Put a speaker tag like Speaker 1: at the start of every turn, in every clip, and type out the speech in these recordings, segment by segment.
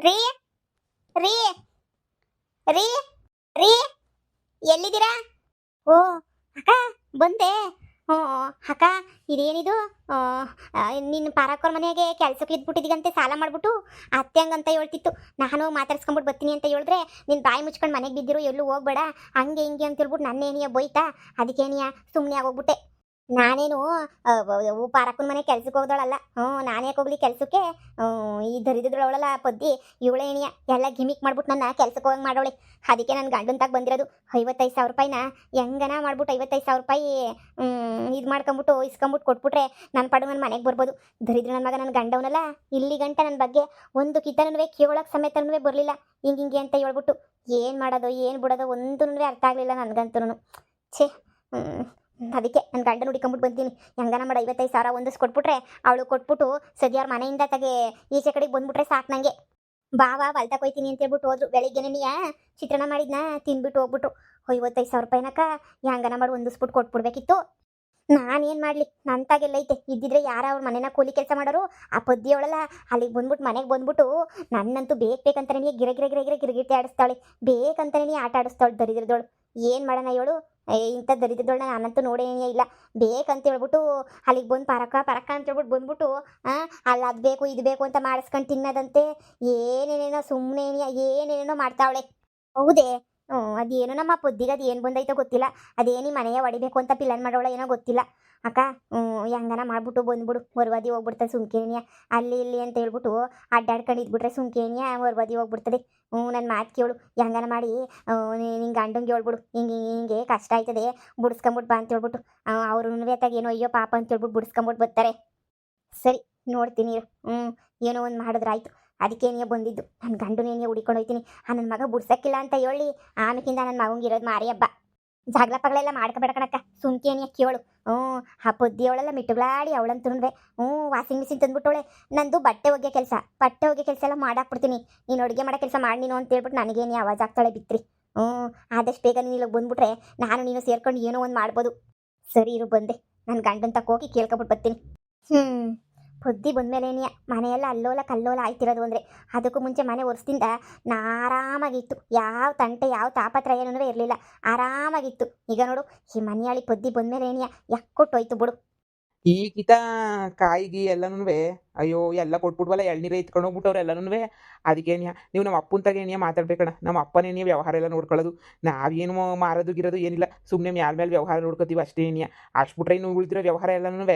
Speaker 1: ರೀ ರೀ ರೀ ರೀ ಎಲ್ಲಿದ್ದೀರಾ? ಓ ಅಕ್ಕ, ಬಂದೆ. ಹ್ಞೂ ಅಕ್ಕ, ಇದೇನಿದು? ನಿನ್ನ ಪಾರಕ್ಕವ್ರ ಮನೆಗೆ ಕೆಲ್ಸಕ್ಕೆ ಇದ್ಬಿಟ್ಟಿದ್ದೀಗಂತೆ, ಸಾಲ ಮಾಡ್ಬಿಟ್ಟು ಅತ್ತೆ ಹಂಗಂತ ಹೇಳ್ತಿತ್ತು. ನಾನು ಮಾತಾಡ್ಸ್ಕೊಂಬಿಟ್ಟು ಬರ್ತೀನಿ ಅಂತ ಹೇಳಿದ್ರೆ, ನಿನ್ನ ಬಾಯಿ ಮುಚ್ಕೊಂಡು ಮನೆಗೆ ಬಿದ್ದಿರು, ಎಲ್ಲೂ ಹೋಗ್ಬೇಡ, ಹಂಗೆ ಹಿಂಗೆ ಅಂತ ಹೇಳ್ಬಿಟ್ಟು ನನ್ನೇನಿಯ ಬೋಯ್ತಾ. ಅದಕ್ಕೇನಿಯ ಸುಮ್ಮನೆ ಆಗೋಗ್ಬಿಟ್ಟೆ. ನಾನೇನು ಪಾರಕ್ಕನ ಮನೆ ಕೆಲ್ಸಕ್ಕೆ ಹೋಗ್ದಳಲ್ಲ. ನಾನು ಯಾಕೆ ಹೋಗ್ಲಿ ಕೆಲ್ಸಕ್ಕೆ? ಈ ದರಿದ್ರವಳಲ್ಲ ಪದ್ದಿ, ಇವಳೇ ಏಣಿಯ ಎಲ್ಲ ಗಿಮಿಕ್ ಮಾಡ್ಬಿಟ್ಟು ನನ್ನ ಕೆಲ್ಸಕ್ಕೆ ಹೋಗಂಗೆ ಮಾಡೋಳೆ. ಅದಕ್ಕೆ ನನ್ನ ಗಂಡನ ತಾಗ ಬಂದಿರೋದು 55,000 ರೂಪಾಯಿನ ಹೆಂಗನ ಮಾಡ್ಬಿಟ್ಟು 55,000 ರೂಪಾಯಿ ಇದು ಮಾಡ್ಕೊಂಬಿಟ್ಟು ಇಸ್ಕೊಂಬಿಟ್ಟು ಕೊಟ್ಬಿಟ್ರೆ ನನ್ನ ಪಾಡು ನನ್ನ ಮನೆಗೆ ಬರ್ಬೋದು. ದರಿದ್ರ ನನ್ನ ಮಗ ನನ್ನ ಗಂಡವನಲ್ಲ, ಇಲ್ಲಿ ಗಂಟ ನನ್ನ ಬಗ್ಗೆ ಒಂದು ಕಿತ್ತನೂ ಕೇಳೋಕೆ ಸಮೇತನೂ ಬರಲಿಲ್ಲ. ಹಿಂಗೆ ಅಂತ ಹೇಳ್ಬಿಟ್ಟು ಏನು ಮಾಡೋದು ಏನು ಬಿಡೋದು ಒಂದೂ ಅರ್ಥ ಆಗಲಿಲ್ಲ ನನಗಂತೂ. ಛೇ, ಅದಕ್ಕೆ ನನ್ನ ಗಂಡನ ಹುಡ್ಕೊಂಬಿಟ್ಟು ಬಂತೀನಿ. ಹೆಂಗನ ಮಾಡಿ 55,000 ಒಂದಷ್ಟು ಕೊಟ್ಬಿಟ್ರೆ, ಅವಳು ಕೊಟ್ಬಿಟ್ಟು ಸದ್ಯ ಅವ್ರ ಮನೆಯಿಂದ ಈಚೆ ಕಡೆಗೆ ಬಂದ್ಬಿಟ್ರೆ ಸಾಕು ನನಗೆ. ಬಾವಾ ಹೊಲ್ತಾ ಕೊಯ್ತೀನಿ ಅಂತ ಹೇಳ್ಬಿಟ್ಟು ಹೋದ್ರು. ಬೆಳಿಗ್ಗೆನೇ ಚಿತ್ರಾನ್ನ ಮಾಡಿದ್ನ ತಿಂದ್ಬಿಟ್ಟು ಹೋಗ್ಬಿಟ್ರು. 55,000 ರೂಪಾಯಿನಕ ಹೆಂಗನ ಮಾಡಿ ಒಂದಿಸ್ಬಿಟ್ಟು ಕೊಟ್ಬಿಡ್ಬೇಕಿತ್ತು. ನಾನೇನು ಮಾಡಲಿ, ನಂತಾಗೆಲ್ಲ ಐತೆ. ಇದ್ದಿದ್ರೆ ಯಾರ ಅವ್ರ ಮನೆನ ಕೂಲಿ ಕೆಲಸ ಮಾಡೋರು, ಆ ಪದ್ದಿಯವಳಲ್ಲ ಅಲ್ಲಿಗೆ ಬಂದ್ಬಿಟ್ಟು ಮನೆಗೆ ಬಂದ್ಬಿಟ್ಟು ನನ್ನಂತೂ ಬೇಕಂತಾನೆ ಗಿರಗಿಟಿ ಆಡಿಸ್ತಾಳೆ, ಬೇಕಂತಾನೆ ಆಟ ಆಡಿಸ್ತಾಳೆ ದರಿದ್ರದೋಳು. ಏನು ಮಾಡೋಣ ಹೇಳು? ಇಂಥ ದರಿದ್ರದೋಳನ್ನ ನಾನಂತೂ ನೋಡೇನೇ ಇಲ್ಲ. ಬೇಕಂತ ಹೇಳ್ಬಿಟ್ಟು ಅಲ್ಲಿಗೆ ಬಂದು ಪರಕ ಅಂತ ಹೇಳ್ಬಿಟ್ಟು ಬಂದ್ಬಿಟ್ಟು ಅಲ್ಲಿ ಅದು ಬೇಕು ಇದು ಬೇಕು ಅಂತ ಮಾಡಿಸ್ಕೊಂಡು ತಿನ್ನೋದಂತೆ. ಏನೇನೇನೋ ಸುಮ್ಮನೆ ಏನೇನೇನೋ ಮಾಡ್ತಾವಳೆ. ಹೌದೇ? ಅದೇನೋ ನಮ್ಮ ಪುದ್ದಿಗೆ ಅದು ಏನು ಬಂದೈತೋ ಗೊತ್ತಿಲ್ಲ. ಅದೇನು ಮನೆಯ ಹೊಡಿಬೇಕು ಅಂತ ಪ್ಲಾನ್ ಮಾಡೋಳ ಏನೋ ಗೊತ್ತಿಲ್ಲ. ಅಕ್ಕ, ಹೆಂಗನ ಮಾಡ್ಬಿಟ್ಟು ಬಂದ್ಬಿಡು, ಹೊರವಾದಿ ಹೋಗ್ಬಿಡ್ತದೆ ಸುಮ್ಕೇನಿಯ. ಅಲ್ಲಿ ಇಲ್ಲಿ ಅಂತ ಹೇಳ್ಬಿಟ್ಟು ಅಡ್ಡಾಡ್ಕೊಂಡು ಇದ್ಬಿಟ್ರೆ ಸುಮ್ಕೇನಿಯ ಹೊರವಾದಿ ಹೋಗ್ಬಿಡ್ತದೆ. ನನ್ನ ಮಾತು ಕೇಳು, ಹೆಂಗನ ಮಾಡಿ ನಿಂಗೆ ಗಂಡಂಗೆ ಹೇಳ್ಬಿಡು, ಹಿಂಗೆ ಕಷ್ಟ ಆಯ್ತದೆ, ಬುಡ್ಸ್ಕೊಂಬಿಟ್ಟು ಬಾ ಅಂತ ಹೇಳ್ಬಿಟ್ಟು. ಅವ್ರೂ ಅತ್ತಾಗ ಏನೋ ಅಯ್ಯೋ ಪಾಪ ಅಂತ ಹೇಳ್ಬಿಟ್ಟು ಬುಡ್ಸ್ಕೊಂಬಿಟ್ಟು ಬರ್ತಾರೆ. ಸರಿ, ನೋಡ್ತೀನಿ. ಏನೋ ಒಂದು ಮಾಡಿದ್ರಾಯ್ತು. ಅದಕ್ಕೆ ನೀ ಬಂದಿದ್ದು. ನನ್ನ ಗಂಡನೇನಿಯ ಹುಡಿಕೊಂಡು ಹೋಗ್ತೀನಿ. ನನ್ನ ಮಗ ಬುಡ್ಸಕ್ಕಿಲ್ಲ ಅಂತ ಹೇಳಿ ಆಮೇಕಿಂದ ನನ್ನ ಮಗಂಗೆ ಇರೋದು ಮಾರಿ ಹಬ್ಬ. ಜಗಳ ಪಗಳೆಲ್ಲ ಮಾಡ್ಕೊಬೇಡ ಕಣಕ್ಕ, ಸುಮ್ಕೇನಿಯ ಕೇಳು. ಆ ಪೊದ್ದಿಯವಳೆಲ್ಲ ಮಿಟ್ಟುಗಳಾಡಿ ಅವಳಂತೂ ವಾಷಿಂಗ್ ಮಿಷಿನ್ ತಂದ್ಬಿಟ್ಟವಳೆ. ನಂದು ಬಟ್ಟೆ ಒಗ್ಗೆ ಕೆಲಸ ಎಲ್ಲ ಮಾಡಾಕ್ಬಿಡ್ತೀನಿ. ನೀನು ಅಡುಗೆ ಮಾಡೋ ಕೆಲಸ ಮಾಡಿ ನೀನು ಅಂತ ಹೇಳ್ಬಿಟ್ಟು ನನಗೇನು ಆವಾಜ್ ಆಗ್ತಾಳೆ ಬಿತ್ರಿ. ಆದಷ್ಟು ಬೇಗ ನೀನು ಇಲ್ಲಿಗೆ ಬಂದ್ಬಿಟ್ರೆ ನಾನು ನೀನು ಸೇರ್ಕೊಂಡು ಏನೋ ಒಂದು ಮಾಡ್ಬೋದು. ಸರಿ ಇರು, ಬಂದೆ. ನನ್ನ ಗಂಡನ ತಕ್ಕ ಹೋಗಿ ಕೇಳ್ಕೊಬಿಟ್ಟು ಬರ್ತೀನಿ. ಬುದ್ಧಿ ಬಂದಮೇಲೇನಿಯ ಮನೆಯೆಲ್ಲ ಅಲ್ಲೋಲ ಕಲ್ಲೋಲ ಆಯ್ತಿರೋದು. ಅಂದರೆ ಅದಕ್ಕೂ ಮುಂಚೆ ಮನೆ ಒರೆಸ್ದಿಂದ ಆರಾಮಾಗಿತ್ತು. ಯಾವ ತಂಟೆ ಯಾವ ತಾಪತ್ರಯನೂ ಇರಲಿಲ್ಲ, ಆರಾಮಾಗಿತ್ತು. ಈಗ ನೋಡು, ಈ ಮನೆಯಾಳಿ ಬುದ್ಧಿ ಬಂದಮೇಲೇನಿಯ ಯಾಕೊಟ್ಟೋಯ್ತು ಬಿಡು.
Speaker 2: ಈಗಿತ ಕಾಯಿಗಿ ಎಲ್ಲನೂ ಅಯ್ಯೋ ಎಲ್ಲ ಕೊಟ್ಬಿಟ್ವಲ್ಲ, ಎಳ್ನೀರು ಎತ್ಕೊಂಡು ಹೋಗ್ಬಿಟ್ಟವ್ರು ಎಲ್ಲನೂ. ಅದಕ್ಕೇನಿಯ ನೀವು ನಮ್ಮ ಅಪ್ಪನ ತಗೇನಿಯ ಮಾತಾಡ್ಬೇಕಣ್ಣ. ನಮ್ಮ ಅಪ್ಪನೇನಿಯ ವ್ಯವಹಾರ ಎಲ್ಲ ನೋಡ್ಕೊಳ್ಳೋದು. ನಾವೇನು ಮಾರೋದು ಗಿರೋದು ಏನಿಲ್ಲ, ಸುಮ್ಮನೆ ಮೇಲೆ ವ್ಯವಹಾರ ನೋಡ್ಕೋತೀವಿ ಅಷ್ಟೇ ಏನಿಯ. ಅಷ್ಟು ಬಿಟ್ರೆ ಇನ್ನು ಉಳಿದಿರೋ ವ್ಯವಹಾರ ಎಲ್ಲನೂ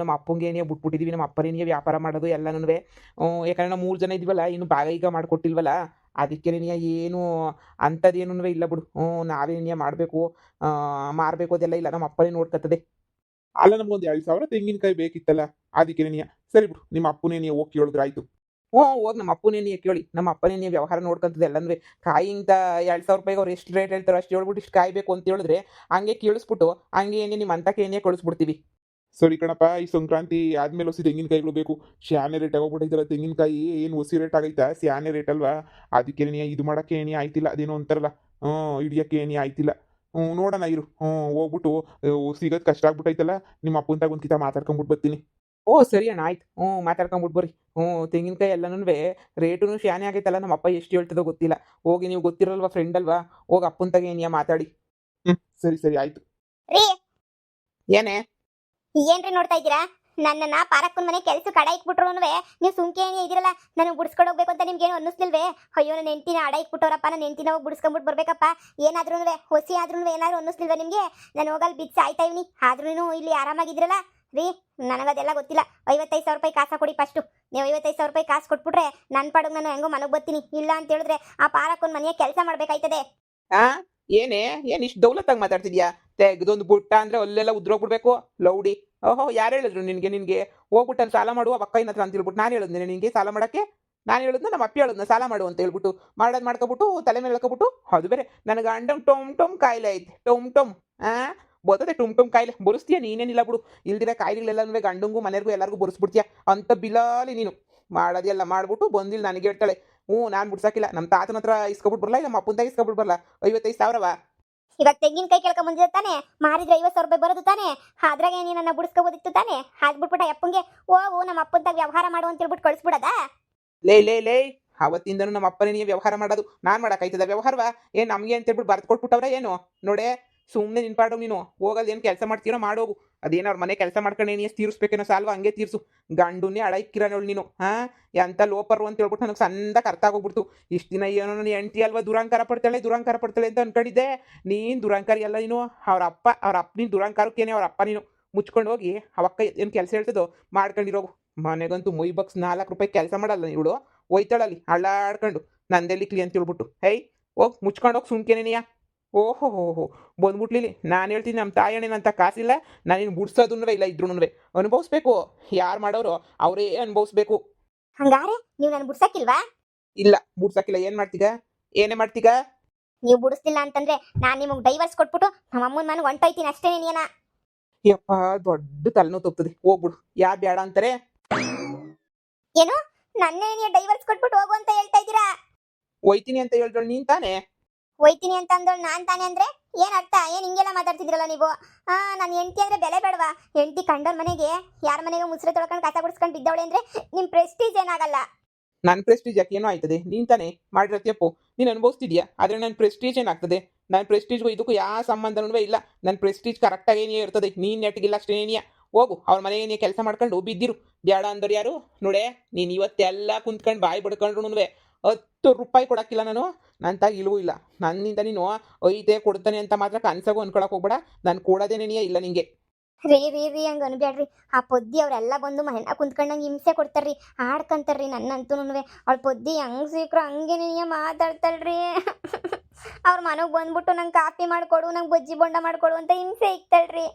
Speaker 2: ನಮ್ಮ ಅಪ್ಪಂಗೆ ಏನಿಯ ಬಿಟ್ಬಿಟ್ಟಿದ್ದೀವಿ. ನಮ್ಮ ಅಪ್ಪನೇನಿಯ ವ್ಯಾಪಾರ ಮಾಡೋದು ಎಲ್ಲನೂ. ಯಾಕಂದ್ರೆ ನಾವು 3 ಜನ ಇದ್ದೀವಲ್ಲ, ಇನ್ನು ಭಾಗ ಈಗ ಮಾಡಿಕೊಟ್ಟಿಲ್ವಲ್ಲ, ಅದಕ್ಕೇನಿಯ ಏನು ಅಂಥದ್ದೇನೂ ಇಲ್ಲ ಬಿಡು. ನಾವೇನಿಯ ಮಾಡಬೇಕು ಮಾರಬೇಕು ಅದೆಲ್ಲ ಇಲ್ಲ, ನಮ್ಮ ಅಪ್ಪನೇ ನೋಡ್ಕೊತದೆ.
Speaker 3: ಅಲ್ಲ, ನಮ್ಗೊಂದು 2,000 ತೆಂಗಿನಕಾಯಿ ಬೇಕಿತ್ತಲ್ಲ, ಅದಕ್ಕೆ ಸರಿ ಬಿಡು, ನಿಮ್ಮ ಅಪ್ಪನೇ ನೀವು ಹೋಗಿ ಕೇಳಿದ್ರೆ ಆಯ್ತು.
Speaker 2: ಹೋಗಿ ನಮ್ಮ ಅಪ್ಪನೇನಿಯ ಕೇಳಿ, ನಮ್ಮ ಅಪ್ಪನೇನಿಯ ವ್ಯವಹಾರ ನೋಡ್ಕೊಂತದೆ ಎಲ್ಲನೂ. ಕಾಯಿಂತ 2,000 ರೂಪಾಯಿಗೆ ಅವ್ರು ಎಷ್ಟು ರೇಟ್ ಹೇಳ್ತಾರೋ ಅಷ್ಟು ಹೇಳ್ಬಿಟ್ಟು ಇಷ್ಟು ಕಾಯಿ ಬೇಕು ಅಂತ ಹೇಳಿದ್ರೆ ಹಂಗೆ ಕೇಳಿಸ್ಬಿಟ್ಟು ಹಂಗೆ ಏನೇ ನಿಮ್ಮ ಅಂತಕ್ಕೆ ಏನೇ ಕಳಿಸ್ಬಿಡ್ತೀವಿ.
Speaker 3: ಸರಿ ಕಣಪ್ಪ, ಈ ಸಂಕ್ರಾಂತಿ ಆದ್ಮೇಲೆ ಹೊಸ ತೆಂಗಿನಕಾಯಿಗಳು ಬೇಕು. ಶಾನೆ ರೇಟ್ ಆಗೋಗ್ಬಿಟ್ಟೈತಲ್ಲ ತೆಂಗಿನಕಾಯಿ, ಏನು ಹೊಸಿ ರೇಟ್ ಆಗೈತಾ? ಸ್ಯಾನೆ ರೇಟ್ ಅಲ್ವಾ? ಅದಕ್ಕೆ ಇದು ಮಾಡೋಕ್ಕೆ ಏನಿ ಆಯ್ತಿಲ್ಲ, ಅದೇನೋ ಅಂತಾರಲ್ಲ, ಹಿಡಿಯೋಕ್ಕೆ ಏನಿ ಆಯ್ತಿಲ್ಲ. ನೋಡೋಣ ಇರು. ಹೋಗ್ಬಿಟ್ಟು ಸಿಗೋದು ಕಷ್ಟ ಆಗ್ಬಿಟ್ಟೈತಲ್ಲ, ನಿಮ್ಮ ಅಪ್ಪನ ತಾಗ ಒಂದು ಕಿತ ಮಾತಾಡ್ಕೊಂಬಿಟ್ಟು ಬರ್ತೀನಿ.
Speaker 2: ಸರಿ ಅಣ್ಣ, ಆಯ್ತು. ಮಾತಾಡ್ಕೊಂಬಿಟ್ಟು ಬರ್ರಿ. ತೆಂಗಿನಕಾಯಿ ಎಲ್ಲನೂ ರೇಟು ಶಾನೆ ಆಗೈತಲ್ಲ, ನಮ್ಮ ಅಪ್ಪ ಎಷ್ಟು ಹೇಳ್ತದೋ ಗೊತ್ತಿಲ್ಲ. ಹೋಗಿ ನೀವು ಗೊತ್ತಿರಲ್ವಾ, ಫ್ರೆಂಡ್ ಅಲ್ವಾ, ಹೋಗಿ ಅಪ್ಪನ ತಾಗ ಏನಿಯ ಮಾತಾಡಿ.
Speaker 3: ಸರಿ ಸರಿ ಆಯ್ತು.
Speaker 1: ರೀ,
Speaker 2: ಏನೇ
Speaker 1: ಏನ್ರಿ ನೋಡ್ತಾ ಇದ್ದೀರಾ? ನನ್ನನ್ನ ಪಾರಕ್ಕನ ಮನೆ ಕೆಲಸ ಕಡ ಇಕ್ಬಿಟ್ರು ನೀವು ಸುಮ್ಕೇನೇ ಇದಿರಲ್ಲ. ನನಗೆ ಬುಡ್ಸ್ಕೊಂಡು ಹೋಗ್ಬೇಕು ಅಂತ ನಿಮ್ಗೇನು ಅನ್ನಿಸ್ಲಿಲ್ವೇ? ಅಯ್ಯೋ, ನನ್ನ ಹೆಂಡ್ತಿನ ಅಡ ಇಕ್ಬಿಟ್ಟವ್ರಪ್ಪ, ನನ್ನ ಹೆಂಡ್ತಿನ ಹೋಗಿ ಬುಡ್ಸ್ಕೊಂಬಿಟ್ಟು ಬರ್ಬೇಕಪ್ಪ, ಏನಾದ್ರೂ ಹೊಸಿ ಆದ್ರೂ ಏನಾದ್ರು ಅನ್ನಿಸ್ಲಿಲ್ವ ನಿಮಗೆ? ನಾನು ಹೋಗಲ್ಲಿ ಬಿದ್ದು ಸಾಯ್ತಾ ಇವ್ನಿ, ಆದ್ರೂ ಇಲ್ಲಿ ಆರಾಮಾಗಿದ್ರಲ್ಲ ರೀ. ನನಗದೆಲ್ಲ ಗೊತ್ತಿಲ್ಲ. 55,000 ರೂಪಾಯಿ ಕಾಸ ಕೊಡಿ ಫಸ್ಟು. ನೀವು 55,000 ರೂಪಾಯಿ ಕಾಸು ಕೊಟ್ಬಿಟ್ರೆ ನನ್ನ ಪಾಡಿಗೆ ನಾನು ಹೆಂಗೋ ಮನೆಗೆ ಬರ್ತೀನಿ. ಇಲ್ಲ ಅಂತ ಹೇಳಿದ್ರೆ ಆ ಪಾರಕ್ಕನ ಮನೆಯ ಕೆಲಸ ಮಾಡ್ಬೇಕಾಯ್ತದೆ.
Speaker 2: ಏನೇ ಏನು ಇಷ್ಟು ದೌಲತ್ತಾಗಿ ಮಾತಾಡ್ತಿದ್ಯಾ? ತೆಗ್ದೊಂದು ಬುಟ್ಟ ಅಂದ್ರೆ ಅಲ್ಲೆಲ್ಲ ಉದ್ರೋಗ್ಬಿಡ್ಬೇಕು ಲೌಡಿ. ಯಾರು ಹೇಳಿದ್ರು ನಿನಗೆ ಹೋಗ್ಬಿಟ್ಟು ಅಲ್ಲಿ ಸಾಲ ಮಾಡುವ ಪಕ್ಕ ಹತ್ರ ಅಂತ ಹೇಳ್ಬಿಟ್ಟು ನಾನು ಹೇಳಿದ್ನೆ ನಿನಗೆ ಸಾಲ ಮಾಡೋಕ್ಕೆ? ನಾನು ಹೇಳಿದ್ನ ನಮ್ಮ ಅಪ್ಪ ಹೇಳಿದ್ನ ಸಾಲ ಮಾಡು ಅಂತ ಹೇಳ್ಬಿಟ್ಟು ಮಾಡ್ಕೊಬಿಟ್ಟು ತಲೆ ಮೇಲೆ ಹೇಳ್ಕೊಬಿಟ್ಟು. ಅದು ಬೇರೆ ನನಗೆ ಅಂಡಮ್ ಟೊಮ್ ಕಾಯಿಲೆ ಐತೆ. ಟೊಮ್ ಬರ್ತದೆ ಟುಮ್ ಕಾಯಿಲೆ. ಬರಿಸ್ತೀಯ ನೀನೇನಿಲ್ಲ ಬಿಡು. ಇಲ್ದಿರ ಕಾಯಿಲೆಗಳೆಲ್ಲನೂ ಗಂಡಂಗೂ ಮನೆಯವ್ರಿಗೂ ಎಲ್ಲರಿಗೂ ಬರೆಸ್ಬಿಡ್ತೀಯ ಅಂತ ಬಿಲಾಲಿ ನೀನು. ಮಾಡೋದೆಲ್ಲ ಮಾಡ್ಬಿಟ್ಟು ಬಂದಿಲ್ಲ ನನಗೆ ಹೇಳ್ತಾಳೆ, ನಾನು ಬಿಡ್ಸಾಕಿಲ್ಲ, ನಮ್ಮ ತಾತನ ಹತ್ರ ಇಸ್ಕೊಬಿಟ್ಟು ಬರಲ್ಲ, ನಮ್ಮ ಅಪ್ಪಂದಾಗ ಇಸ್ಕೊಬಿಟ್ಟು ಬರಲ್ಲ 55,000.
Speaker 1: ಇವಾಗ ತೆಂಗಿನಕಾಯಿ ಕೇಳ್ಕೊಂಡ್ ಬಂದಿದ್ದ ತಾನೆ, ಮಾರಿದ್ರೆ 50,000 ರೂಪಾಯಿ ಬರೋದು ತಾನೆ. ಅದ್ರಾಗ ನೀನು ನನ್ನ ಬುಡ್ಸ್ಕೋಬೋದಿತ್ತು ತಾನೆ. ಹಾಕ್ಬಿಟ್ಬಿಟ್ಟ ಅಪ್ಪಂಗೆ, ಹೋಗು ನಮ್ಮ ಅಪ್ಪಂತಾಗ ವ್ಯವಹಾರ ಮಾಡು ಅಂತ ಹೇಳ್ಬಿಟ್ಟು ಕಳಿಸ್ಬಿಡದ.
Speaker 2: ಲೇ ಅವತ್ತಿಂದನೂ ನಮ್ಮ ಅಪ್ಪನೇ ನೀ ವ್ಯವಹಾರ ಮಾಡೋದು ನಾನು ಮಾಡೋಕ್ಕಾಯ್ತದ ವ್ಯವಹಾರವ ಏನು ನಮಗೆ ಅಂತೇಳ್ಬಿಟ್ಟು ಬರ್ದು ಕೊಟ್ಬಿಟ್ಟವ್ರ ಏನು ನೋಡೆ ಸುಮ್ಮನೆ ನಿನ್ಪಾಡು ನೀನು ಹೋಗೋದು ಏನು ಕೆಲಸ ಮಾಡ್ತೀರೋ ಮಾಡೋಗು ಅದೇನು ಅವ್ರ ಮನೆ ಕೆಲಸ ಮಾಡ್ಕೊಂಡು ನೀನು ತೀರಿಸ್ಬೇಕೇನೋ ಸಾಲ್ವ ಹಂಗೆ ತೀರಿಸು ಗಂಡುನೇ ಅಡೈಕಿರೋಳು ನೀನು ಎಂಥ ಲೋಪರು ಅಂತ ಹೇಳ್ಬಿಟ್ಟು ನನಗೆ ಸಂದಕ್ಕೆ ಅರ್ಥ ಆಗೋಗ್ಬಿಡ್ತು ಇಷ್ಟು ದಿನ ಏನೋ ನನ್ನ ಹೆಂಡ್ತಿ ಅಲ್ವಾ ದುರಂಕಾರ ಪಡ್ತಾಳೆ ಅಂತ ಅನ್ಕೊಂಡಿದ್ದೆ ನೀನು ದುರಂಕಾರಿ ಎಲ್ಲ ನೀನು ಅವ್ರ ಅಪ್ಪ ನೀನು ದುರಂಕಾರಕ್ಕೇನೆ ಅವ್ರ ಅಪ್ಪ ನೀನು ಮುಚ್ಕೊಂಡು ಹೋಗಿ ಅವಕ್ಕ ಏನು ಕೆಲಸ ಹೇಳ್ತದೋ ಮಾಡ್ಕೊಂಡಿರೋಗು ಮನೆಗಂತೂ ಮೊಯ್ಬಕ್ಸ್ 4 ರೂಪಾಯಿ ಕೆಲಸ ಮಾಡಲ್ಲ ಇವಳು ಒಯ್ತಾಳಲ್ಲಿ ಹಳ್ಳಾಡ್ಕೊಂಡು ನಂದೆಲ್ಲಿಕ್ಲಿ ಅಂತ ಹೇಳ್ಬಿಟ್ಟು ಹೋಗಿ ಮುಚ್ಕೊಂಡು ಹೋಗಿ ಸುಮ್ಕೇನೇನಿಯಾ ಓಹೋ ಹೋ ಬಂದ್ಬಿಟ್ಲಿಲಿ ನಾನು ಹೇಳ್ತೀನಿ ನಮ್ಮ ತಾಯಣ್ಣನಂತ ಕಾಸಿಲ್ಲ ನಾನಿನ್ನು ಬಿಡ್ಸೋದನ್ನೂ ಇಲ್ಲ ಇದ್ರೂ ಅನುಭವಿಸ್ಬೇಕು ಯಾರು ಮಾಡೋರು ಅವರೇ ಅನುಭವಿಸ್ಬೇಕು
Speaker 1: ಹಂಗಾರೆ ನೀವು ನಾನು ಬಿಡ್ಸಕ್ಕಿಲ್ವಾ?
Speaker 2: ಇಲ್ಲ ಬಿಡ್ಸಕ್ಕಿಲ್ಲ ಏನೇ ಮಾಡ್ತೀಗ
Speaker 1: ನೀವು ಬಿಡಿಸ್ಲಿಲ್ಲ ಅಂತಂದ್ರೆ ನಾನು ನಿಮಗೆ ಡೈವರ್ಸ್ ಕೊಟ್ಬಿಟ್ಟು ನಮ್ಮ ಅಮ್ಮನ ಮನೆಗೆ ಹೊಂಟೋಯ್ತೀನಿ ಅಷ್ಟೇ ನೀನ.
Speaker 2: ಯಪ್ಪ ದೊಡ್ಡ ತಲೆನೋವು ತಪ್ತದೆ ಹೋಗ್ಬಿಡು ಯಾರು ಬೇಡ ಅಂತಾರೆ
Speaker 1: ಏನು ನನ್ನೇ ನೀವು ಡೈವರ್ಸ್ ಕೊಟ್ಬಿಟ್ಟು ಹೋಗು ಅಂತ ಹೇಳ್ತಾ ಇದ್ದೀರಾ?
Speaker 2: ಹೋಯ್ತೀನಿ ಅಂತ ಹೇಳಿದ್ರು ನೀನ್ ತಾನೇ
Speaker 1: ಹೋಯ್ತೀನಿ ಅಂತ ಅಂದ್ರು ನಾನ್ ತಾನೇ ಅಂದ್ರೆ ಏನ್ ಅರ್ಥ? ಏನ್ ಹಿಂಗೆಲ್ಲ ಮಾತಾಡ್ತಿದ್ರಲ್ಲ ನೀವು? ನನ್ನ ಹೆಂಡತಿ ಅಂದ್ರೆ ಬೆಲೆ ಬೇಡವಾ? ಹೆಂಡತಿ ಕಂಡೋರ್ ಮನೆಗೆ ಯಾರ ಮನೆಗೆ ಮುಸ್ರೆ ತೊಳ್ಕೊಂಡು ಕಸ ಗುಡಿಸ್ಕೊಂಡು ಬಿದ್ದವಳೆ ಅಂದ್ರೆ ನಿಮ್ ಪ್ರೆಸ್ಟೀಜ್ ಏನಾಗಲ್ಲ?
Speaker 2: ನನ್ನ ಪ್ರೆಸ್ಟೀಜ್ ಯಾಕೆ ಏನೋ ಆಯ್ತದೆ ನೀನ್ ತಾನೇ ಮಾಡಿರತ್ಯಪ್ಪು ನೀನು ಅನುಭವಿಸ್ತಿದ್ಯಾ ಆದ್ರೆ ನನ್ನ ಪ್ರೆಸ್ಟೀಜ್ ಏನಾಗ್ತದೆ ನನ್ನ ಪ್ರೆಸ್ಟೀಜ್ಗೂ ಇದಕ್ಕೂ ಯಾವ ಸಂಬಂಧನೂ ಇಲ್ಲ ನನ್ನ ಪ್ರೆಸ್ಟೀಜ್ ಕರೆಕ್ಟಾಗಿ ಏನೇ ಇರ್ತದೆ ನೀನು ನೆಟ್ಗಿಲ್ಲ ಅಷ್ಟೇ ಏನಿಯಾ ಹೋಗು ಅವ್ರ ಮನೆಗೆ ಕೆಲಸ ಮಾಡ್ಕೊಂಡು ಬಿದ್ದಿರು ಬೇಡ ಅಂದವ್ರು ಯಾರು ನೋಡೆ ನೀನು ಇವತ್ತೆಲ್ಲ ಕುಂತ್ಕೊಂಡು ಬಾಯಿ ಬಡ್ಕೊಂಡ್ರು 10 ರೂಪಾಯಿ ಕೊಡಕ್ಕಿಲ್ಲ ನನ್ನ ತಾಗ ಇಲ್ವೂ ಇಲ್ಲ ನನ್ನಿಂದ ನೀನು ಐದೇ ಕೊಡ್ತಾನೆ ಅಂತ ಮಾತ್ರ ಕನ್ಸಾಗೂ ಅನ್ಕೊಳಕ್ ಹೋಗ್ಬೇಡ ನಾನು ಕೊಡೋದೇನೇನಿಯೇ ಇಲ್ಲ ನಿಂಗೆ.
Speaker 1: ರೀ ಹಂಗ ಅನ್ಬ್ಯಾಡ್ರಿ. ಆ ಪೊದ್ದಿ ಅವ್ರೆಲ್ಲ ಬಂದು ಮನೆಯ ಕುಂತ್ಕೊಂಡಂಗೆ ಹಿಂಸೆ ಕೊಡ್ತಾರ್ರಿ, ಆಡ್ಕಂತಾರ್ರಿ. ನನ್ನಂತೂ ಅವಳ ಪೊದ್ದಿ ಹೆಂಗ್ ಸಿಕ್ರು ಹಂಗೇನೇ ಮಾತಾಡ್ತಾಳ್ರಿ. ಅವ್ರ ಮನೆಗೆ ಬಂದ್ಬಿಟ್ಟು ನಂಗೆ ಕಾಫಿ ಮಾಡ್ಕೊಡು, ನಂಗೆ ಬಜ್ಜಿ ಬೊಂಡ ಮಾಡ್ಕೊಡು ಅಂತ ಹಿಂಸೆ ಇಕ್ತಾಳ್ರಿ.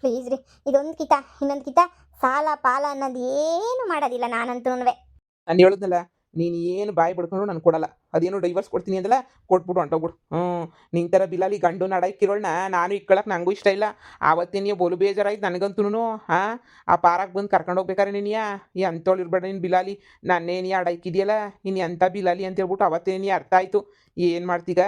Speaker 1: ಪ್ಲೀಸ್ ರೀ, ಇದೊಂದು ಕಿತ ಇನ್ನೊಂದು ಕಿತ ಸಾಲ ಪಾಲ ಅನ್ನೋದು ಏನು ಮಾಡೋದಿಲ್ಲ ನಾನಂತೂ.
Speaker 2: ನಾನು ಹೇಳಿದ್ನಲ್ಲ ನೀನು ಏನು ಬಾಯಿ ಬಿಡ್ಕೊಂಡು ನಾನು ಕೊಡಲ್ಲ ಅದೇನು ಡೈವರ್ಸ್ ಕೊಡ್ತೀನಿ ಅಂದಲ್ಲ ಕೊಟ್ಬಿಟ್ಟು ಹೊಂಟೋಗ್ಬಿಡು ನಿಂಗೆ ಥರ ಬಿಲಾಲಿ ಗಂಡು ನಡಕ್ಕಿರೋಳನ್ನ ನಾನು ಇಟ್ಕೊಳಕ್ಕೆ ನನಗೂ ಇಷ್ಟ ಇಲ್ಲ. ಆವತ್ತೇ ನೀವು ಬೋಲು ಬೇಜಾರಾಯ್ತು ನನಗಂತೂ ಆ ಪಾರಕ್ಕೆ ಬಂದು ಕರ್ಕೊಂಡು ಹೋಗ್ಬೇಕಾರೆ ನೀನಿಯಾ ಈ ಅಂಥವಳು ಇರ್ಬೇಡ ನೀನು ಬಿಲಾಲಿ ನನ್ನೇನಿ ಅಡೈಕಿದೆಯಲ್ಲ ಇನ್ನು ಎಂಥ ಬಿಲಾಲಿ ಅಂತ ಹೇಳ್ಬಿಟ್ಟು ಅವತ್ತೇನಿ ಅರ್ಥ ಆಯಿತು. ಏನು ಮಾಡ್ತೀಗ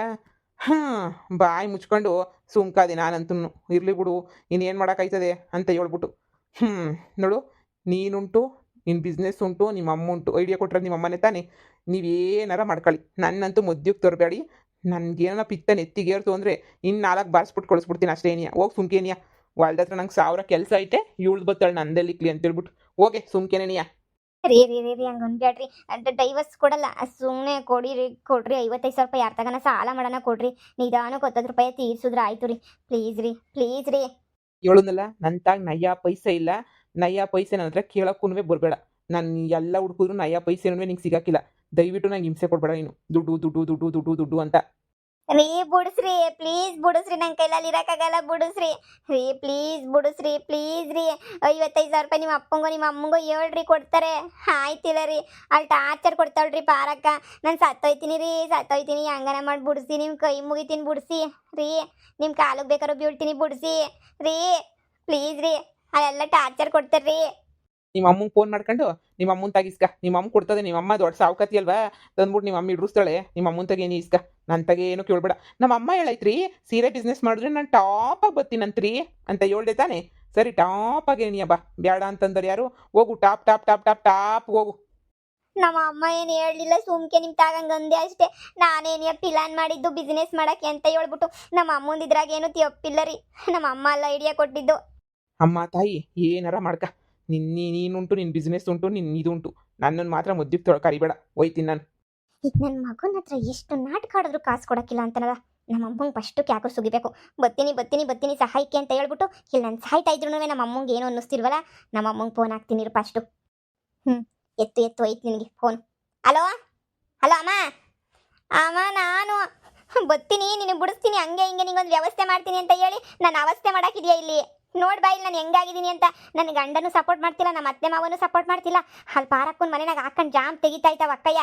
Speaker 2: ಬಾಯಿ ಮುಚ್ಕೊಂಡು ಸುಮ್ಕಾದೆ ನಾನಂತೂ ಇರಲಿ ಬಿಡು ಇನ್ನೇನು ಮಾಡೋಕ್ಕಾಯ್ತದೆ ಅಂತ ಹೇಳ್ಬಿಟ್ಟು ನೋಡು ನೀನುಂಟು ನಿನ್ನ ಬಿಸ್ನೆಸ್ ಉಂಟು ನಿಮ್ಮ ಅಮ್ಮ ಉಂಟು ಐಡಿಯಾ ಕೊಟ್ಟರೆ ನಿಮ್ಮ ಅಮ್ಮನೇ ತಾನೆ ನೀವೇನಾರ ಮಾಡ್ಕೊಳ್ಳಿ ನನ್ನಂತೂ ಮದ್ಯಕ್ಕೆ ತರಬೇಡಿ. ನನಗೇನ ಪಿತ್ತ ನೆತ್ತಿಗೇರ್ತು ಅಂದರೆ ಇನ್ನು 4 ಬಾರಿಸ್ಬಿಟ್ಟು ಕಳಿಸ್ಬಿಡ್ತೀನಿ ಅಷ್ಟೇ ಏನಿಯಾ ಹೋಗಿ ಸುಮ್ಕೇನಿಯಾ ಹೊಲ್ದ ಹತ್ರ ನಂಗೆ 1000 ಕೆಲಸ ಐತೆ ಇವಳು ಬತ್ತಾಳೆ ನಂದೆಲ್ಲಿಕ್ಲಿ ಅಂತೇಳ್ಬಿಟ್ಟು ಹೋಗೆ ಸುಮ್ಕೇನೇನಿಯಾ.
Speaker 1: ರೀ ಹಂಗೆ ಅನ್ಬ್ಯಾಡ್ರಿ. ಅಂತ ಡೈವರ್ಸ್ ಕೊಡಲ್ಲ, ಸುಮ್ಮನೆ ಕೊಡ್ರಿ 55,000 ರೂಪಾಯಿ ಯಾರ ತಗನ ಸಾಲ ಮಾಡೋಣ ಕೊಡ್ರಿ. ನಿಧಾನಕ್ಕೆ 10 ರೂಪಾಯಿ ತೀರ್ಸಿದ್ರೆ ಆಯ್ತು ರೀ. ಪ್ಲೀಸ್ ರೀ
Speaker 2: ಹೇಳುನಲ್ಲ ನನ್ನ ತಾಗ ನಯ್ಯ ಪೈಸೆ ಇಲ್ಲ. ನಯ್ಯ ಪೈಸೆ ನನ್ನ ಹತ್ರ ಕೇಳೋಕ್ಕೂ ಬರಬೇಡ. ನಾನು ಎಲ್ಲ ಹುಡುಕಿದ್ರು ನಯ್ಯ ಪೈಸೆನೂ ನಿಂಗೆ ಸಿಗಾಕಿಲ್ಲ. ದಯವಿಟ್ಟು ನಂಗೆ ಹಿಂಸೆ ಕೊಡಬೇಡ ನೀನು ದುಡ್ಡು ಅಂತ.
Speaker 1: ರೀ ಪ್ಲೀಸ್ ಬಿಡಿಸ್ರಿ, ನನ್ನ ಕೈಲಲ್ಲಿ ಇರೋಕ್ಕಾಗಲ್ಲ. ಬಿಡಿಸ್ರಿ ಪ್ಲೀಸ್ ರೀ. 55,000 ರೂಪಾಯಿ ನಿಮ್ಮ ಅಪ್ಪಂಗೋ ನಿಮ್ಮ ಅಮ್ಮಂಗೋ ಹೇಳ್ರಿ ಕೊಡ್ತಾರೆ. ಆಯ್ತಿಲ್ಲ ರೀ, ಅಲ್ಲಿ ಟಾರ್ಚರ್ ಕೊಡ್ತಾಳ್ರಿ ಪಾರಕ್ಕ. ನಾನು ಸತ್ತೋಯ್ತೀನಿ ಹಂಗನ ಮಾಡಿ ಬಿಡಿಸಿ, ನಿಮ್ಮ ಕೈ ಮುಗಿತೀನಿ ಬಿಡಿಸಿ ರೀ. ನಿಮ್ಮ ಕಾಲಿಗೆ ಬೇಕಾದ್ರೂ ಬೀಳ್ತೀನಿ ಬಿಡಿಸಿ ರೀ. ಪ್ಲೀಸ್ ರೀ, ಅಲ್ಲೆಲ್ಲ ಟಾರ್ಚರ್ ಕೊಡ್ತಾರ್ರಿ.
Speaker 2: ನಿಮ್ಮ ಅಮ್ಮಂಗೆ ಫೋನ್ ಮಾಡ್ಕೊಂಡು ನಿಮ್ಮ ಅಮ್ಮನ ತಾಗಿಸ್ಕ. ನಿಮ್ಮ ಅಮ್ಮ ಕೊಡ್ತದೆ, ನಿಮ್ಮ ಅಮ್ಮ ದೊಡ್ಡ ಸಾವುಕತಿ ಅಲ್ವಾ ತಂದ್ಬಿಟ್ಟು ನಿಮ್ಮ ಅಮ್ಮ ಇಡ್ರಿಸ್ತಾಳೆ. ನಿಮ್ಮ ಅಮ್ಮನ ತಾಗ ಏನು ಇಸ್ಕ, ನನ್ನ ತಾಗೆ ಏನು ಕೇಳ್ಬೇಡ. ನಮ್ಮ ಅಮ್ಮ ಹೇಳೈತ್ರಿ ಸೀರೆ ಬಿಸ್ನೆಸ್ ಮಾಡಿದ್ರೆ ನಾನು ಟಾಪಾಗಿ ಬರ್ತೀನಂತ್ರಿ ಅಂತ ಹೇಳ್ದೆ ತಾನೆ. ಸರಿ ಟಾಪಾಗಿ ಏನಿಯ ಬಾ ಬೇಡ ಅಂತಂದ್ರೆ ಯಾರು ಹೋಗು ಟಾಪ್ ಹೋಗು.
Speaker 1: ನಮ್ಮ ಅಮ್ಮ ಏನು ಹೇಳಲಿಲ್ಲ, ಸುಮ್ಕೆ ನಿಮ್ಮ ತಾಗಂಗಂದೆ ಅಷ್ಟೇ. ನಾನೇನು ಪ್ಲಾನ್ ಮಾಡಿದ್ದು ಬಿಸ್ನೆಸ್ ಮಾಡೋಕ್ಕೆ ಅಂತ ಹೇಳ್ಬಿಟ್ಟು. ನಮ್ಮ ಅಮ್ಮಂದು ಇದ್ರಾಗ ಏನು ತಪ್ಪಿಲ್ಲ ರೀ, ನಮ್ಮ ಅಮ್ಮ ಎಲ್ಲ ಐಡಿಯಾ ಕೊಟ್ಟಿದ್ದು.
Speaker 2: ಅಮ್ಮ ತಾಯಿ ಏನಾರ ಮಾಡ್ಕ, ನೀನುಂಟು ನಿನ್ನ ಬಿಸ್ನೆಸ್ ಉಂಟು ನಿನ್ನ ಇದುಂಟು. ನನ್ನನ್ನು ಮಾತ್ರ ಮುದ್ದಿಗೆ ಕರಿಬೇಡ, ಹೋಯ್ತೀನಿ ನಾನು.
Speaker 1: ಈಗ ನನ್ನ ಮಗನ ಹತ್ರ ಎಷ್ಟು ನಾಟಕ ಆಡಿದ್ರು ಕಾಸು ಕೊಡೋಕ್ಕಿಲ್ಲ ಅಂತನಲ್ಲ. ನಮ್ಮ ಅಮ್ಮಂಗೆ ಫಸ್ಟು ಕ್ಯಾಕರ್ ಸುಗಿಬೇಕು. ಬತ್ತೀನಿ ಸಹಾಯಕ್ಕೆ ಅಂತ ಹೇಳ್ಬಿಟ್ಟು ಇಲ್ಲಿ ನಾನು ಸಾಯ್ತಾ ಇದ್ರು ನಮ್ಮ ಅಮ್ಮಂಗೆ ಏನು ಅನ್ನಿಸ್ತಿಲ್ವಲ್ಲ. ನಮ್ಮ ಅಮ್ಮಂಗೆ ಫೋನ್ ಹಾಕ್ತೀನಿ ಇರು ಫಸ್ಟು. ಎತ್ತು ಹೋಯ್ತು ನಿನಗೆ ಫೋನ್. ಹಲೋ ಅಮ್ಮ ನಾನು ಬತ್ತೀನಿ, ನಿನಗೆ ಬಿಡಿಸ್ತೀನಿ, ಹಂಗೆ ಹಿಂಗೆ ನಿಂಗೊಂದು ವ್ಯವಸ್ಥೆ ಮಾಡ್ತೀನಿ ಅಂತ ಹೇಳಿ ನಾನು ಅವಸ್ಥೆ ಮಾಡೋಕ್ಕಿದೆಯಾ ಇಲ್ಲಿ? ನೋಡಿ ಬಾಯಿಲ್ ನಾನು ಹೆಂಗಾಗಿದ್ದೀನಿ ಅಂತ. ನನ್ನ ಗಂಡನೂ ಸಪೋರ್ಟ್ ಮಾಡ್ತಿಲ್ಲ, ನಮ್ಮ ಅತ್ತೆ ಮಾವನೂ ಸಪೋರ್ಟ್ ಮಾಡ್ತಿಲ್ಲ. ಅಲ್ಲಿ ಪಾರಕ್ಕನ ಮನೆನಾಗ ಹಾಕೊಂಡು ಜಾಮ್ ತೆಗಿತಾ ಇದ್ದಾವ ಅಕ್ಕಯ್ಯ.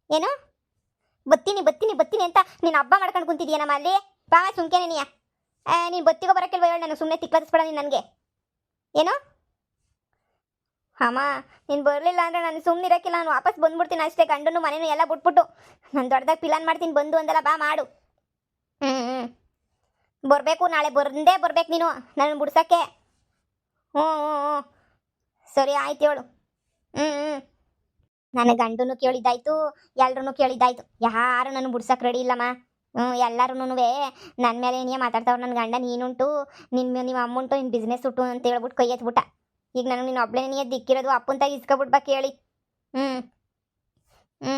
Speaker 1: ಏನು ಬತ್ತೀನಿ ಅಂತ ನೀನು ಹಬ್ಬ ಮಾಡ್ಕೊಂಡು ಕುಂತಿದ್ಯಾ ನಮ್ಮ ಅಲ್ಲಿ? ಬಾ ಸುಮ್ಕೇನೆ ನೀನು ಬತ್ತಿಗೋ ಬರೋಕ್ಕಿಲ್ವ ಹೇಳಿ, ನನಗೆ ಸುಮ್ಮನೆ ತಿಕ್ಲದಿಸ್ಬೇಡ ನೀನು ನನಗೆ. ಏನು ಅಮ್ಮ ನೀನು ಬರಲಿಲ್ಲ ಅಂದರೆ ನಾನು ಸುಮ್ಮನೆ ಇರೋಕ್ಕಿಲ್ಲ, ನಾನು ವಾಪಸ್ ಬಂದ್ಬಿಡ್ತೀನಿ ಅಷ್ಟೇ. ಗಂಡನು ಮನೇನು ಎಲ್ಲ ಬಿಟ್ಬಿಟ್ಟು ನಾನು ದೊಡ್ಡದಾಗಿ ಪ್ಲಾನ್ ಮಾಡ್ತೀನಿ ಬಂದು ಅಂದಲ್ಲ. ಬಾ ಮಾಡು. ಬರಬೇಕು, ನಾಳೆ ಬರ್ಬೇಕು ನೀನು ನನ್ನ ಬಿಡ್ಸೋಕ್ಕೆ. ಹ್ಞೂ ಸರಿ ಆಯ್ತು ಹೇಳು. ನನ್ನ ಗಂಡನು ಕೇಳಿದ್ದಾಯ್ತು, ಎಲ್ರೂ ಕೇಳಿದ್ದಾಯ್ತು, ಯಾರು ನನ್ನ ಬಿಡ್ಸಕ್ಕೆ ರೆಡಿ ಇಲ್ಲಮ್ಮ. ಎಲ್ಲರೂ ನನ್ನ ಮೇಲೆ ಏನೇ ಮಾತಾಡ್ತಾವ್ರು. ನನ್ನ ಗಂಡ ನೀನುಂಟು, ನಿಮ್ಮ ಅಮ್ಮುಂಟು, ನಿನ್ನ ಬಿಸ್ನೆಸ್ ಉಂಟು ಅಂತ ಹೇಳ್ಬಿಟ್ಟು ಕೈ ಎತ್ಬಿಟ್ಟ. ಈಗ ನನಗೆ ನೀನು ಒಬ್ಳೇ ನೀ ದಿಕ್ಕಿರೋದು, ಅಪ್ಪಂತಾಗಿ ಇಸ್ಕೊಬಿಟ್ಟು ಬಾ ಕೇಳಿ. ಹ್ಞೂ ಹ್ಞೂ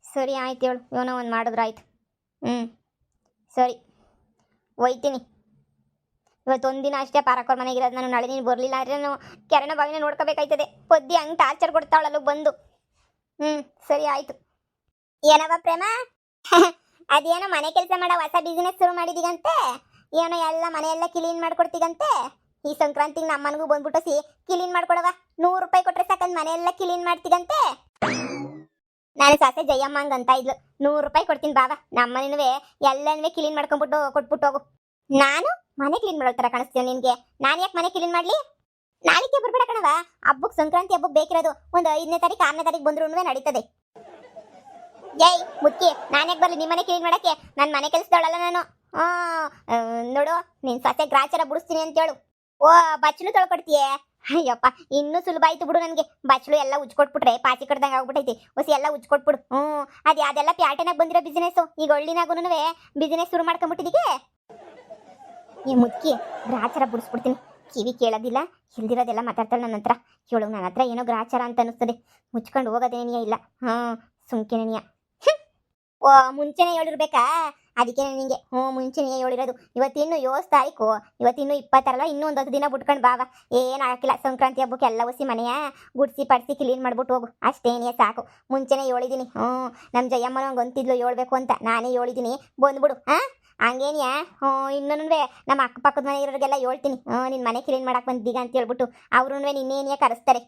Speaker 1: ಸರಿ ಆಯ್ತು ಹೇಳು, ಏನೋ ಒಂದು ಮಾಡಿದ್ರಾಯ್ತು. ಸರಿ ಒಯ್ತೀನಿ. ಇವತ್ತೊಂದಿನ ಅಷ್ಟೇ ಪಾರಕೋರ್ ಮನೆಗಿರೋದು. ನಾನು ನಾಳೆ ನೀನು ಬರಲಿಲ್ಲ ಅಂದರೆ ನಾನು ಕೆರೆನ ಬಾವಿನ ನೋಡ್ಕೋಬೇಕಾಯ್ತದೆ. ಪೊದ್ದಿ ಹಂಗೆ ಟಾರ್ಚರ್ ಕೊಡ್ತಾವಳಲ್ಲ ಬಂದು. ಸರಿ ಆಯಿತು. ಏನವ ಪ್ರೇಮ, ಅದೇನೋ ಮನೆ ಕೆಲಸ ಮಾಡೋ ಹೊಸ ಬಿಸ್ನೆಸ್ ಶುರು ಮಾಡಿದೀಗಂತೆ. ಏನೋ ಎಲ್ಲ ಮನೆಯೆಲ್ಲ ಕ್ಲೀನ್ ಮಾಡ್ಕೊಡ್ತೀಗಂತೆ. ಈ ಸಂಕ್ರಾಂತಿಗೆ ನಮ್ಮನಿಗೂ ಬಂದ್ಬಿಟ್ಟು ಕ್ಲೀನ್ ಮಾಡ್ಕೊಡವ. 100 ರೂಪಾಯಿ ಕೊಟ್ರೆ ಸಾಕಂದ್ ಮನೆಯೆಲ್ಲ ಕ್ಲೀನ್ ಮಾಡ್ತೀಗಂತೆ. ನಾನು ಸಾಸೆ ಜಯಮ್ಮ ಹಂಗ ಅಂತ ಇದ್ಲು. 100 ರೂಪಾಯಿ ಕೊಡ್ತೀನಿ ಬಾವ, ನಮ್ಮನೂ ಎಲ್ಲನೂ ಕ್ಲೀನ್ ಮಾಡ್ಕೊಂಡ್ಬಿಟ್ಟು ಕೊಟ್ಬಿಟ್ಟು ಹೋಗು. ನಾನು ಮನೆ ಕ್ಲೀನ್ ಮಾಡೋ ಥರ ಕಾಣಿಸ್ತೀವಿ ನಿನಗೆ? ನಾನು ಯಾಕೆ ಮನೆ ಕ್ಲೀನ್ ಮಾಡಲಿ? ನಾಳಿಕೆ ಬರ್ಬೇಡ ಕಣವ. ಹಬ್ಬಕ್ಕೆ, ಸಂಕ್ರಾಂತಿ ಹಬ್ಬಕ್ಕೆ ಬೇಕಿರೋದು ಒಂದು 5ನೇ ತಾರೀಕು 6ನೇ ತಾರೀಕು ಬಂದ್ರೂ ನಡೀತದೆ. ಜೈ ಮುಕ್ಕಿ, ನಾನು ಯಾಕೆ ಬರಲಿ ನಿಮ್ಮ ಮನೆ ಕ್ಲೀನ್ ಮಾಡಕ್ಕೆ? ನನ್ನ ಮನೆ ಕೆಲಸದವಳಲ್ಲ ನಾನು. ನೋಡು, ನಿನ್ನ ಸಸ್ಯ ಗ್ರಾಚಾರ ಬಿಡಿಸ್ತೀನಿ ಅಂತೇಳು. ಓ, ಬಚ್ಚಲು ತೊಳ್ಕೊಡ್ತೀಯೇ? ಅಯ್ಯಪ್ಪ, ಇನ್ನೂ ಸುಲಭ ಆಯ್ತು ಬಿಡು ನನಗೆ. ಬಚ್ಚಲು ಎಲ್ಲ ಉಜ್ಕೊಟ್ಬಿಟ್ರೆ ಪಾಚಿ ಕಡ್ದಂಗೆ ಆಗ್ಬಿಟ್ಟೈತಿ. ಹೊಸಿ ಎಲ್ಲ ಉಜ್ಕೊಟ್ಬಿಡು. ಅದೆಲ್ಲ ಪ್ಯಾಟರ್ನಾಗ ಬಂದಿರೋ ಬಿಸ್ನೆಸ್ಸು. ಈಗ ಒಳ್ಳಿನಾಗೂ ಬಿಸ್ನೆಸ್ ಶುರು ಮಾಡ್ಕೊಂಬಿಟ್ಟಿದ್ದೀಗೆ. ಈ ಮುಕ್ಕಿ ಗ್ರಾಚಾರ ಬಿಡಿಸ್ಬಿಡ್ತೀನಿ. ಕಿವಿ ಕೇಳೋದಿಲ್ಲ, ಇಲ್ದಿರೋದೆಲ್ಲ ಮಾತಾಡ್ತಾಳೆ ನನ್ನ ಹತ್ರ. ಕೇಳು, ನನ್ನ ಹತ್ರ ಏನೋ ಗ್ರಾಚಾರ ಅಂತ ಅನ್ನಿಸ್ತದೆ. ಮುಚ್ಕೊಂಡು ಹೋಗೋದೇನಿಯ ಇಲ್ಲ. ಸುಮ್ಕೆನೆನಿಯ. ಓ, ಮುಂಚೆನೇ ಹೇಳಿರ್ಬೇಕಾ? ಅದಕ್ಕೆ ನಿನಗೆ ಮುಂಚೆನೇ ಹೇಳಿರೋದು. ಇವತ್ತಿನ್ನು 7 ತಾರೀಕು, ಇವತ್ತಿನ್ನು 20 ಇನ್ನೂ ಒಂದು 10 ದಿನ ಬಿಟ್ಕೊಂಡು ಬಾವ. ಏನು ಹಾಕಿಲ್ಲ, ಸಂಕ್ರಾಂತಿ ಹಬ್ಬಕ್ಕೆ ಎಲ್ಲ ಹೊಸಿ ಮನೆಯ ಗುಡ್ಸಿ ಪಡಿಸಿ ಕ್ಲೀನ್ ಮಾಡ್ಬಿಟ್ಟು ಹೋಗು. ಅಷ್ಟೇನೇ ಸಾಕು. ಮುಂಚೆನೇ ಹೇಳಿದ್ದೀನಿ. ನಮ್ಮ ಜಯಮ್ಮನ ಅಂತಿದ್ಲು ಹೇಳ್ಬೇಕು ಅಂತ. ನಾನೇ ಹೇಳಿದ್ದೀನಿ, ಬಂದ್ಬಿಡು. ಹಂಗೇನಿಯಾ? ಇನ್ನೂ ನಮ್ಮ ಅಕ್ಕಪಕ್ಕದ ಮನೆ ಇರೋರಿಗೆಲ್ಲ ಹೇಳ್ತೀನಿ, ನಿನ್ನ ಮನೆ ಕ್ಲೀನ್ ಮಾಡಕ್ಕೆ ಬಂದಿದ್ದೀಗ ಅಂತ ಹೇಳ್ಬಿಟ್ಟು. ಅವ್ರೂ ನಿನ್ನೇನಿಯೇ ಕರೆಸ್ತಾರೆ.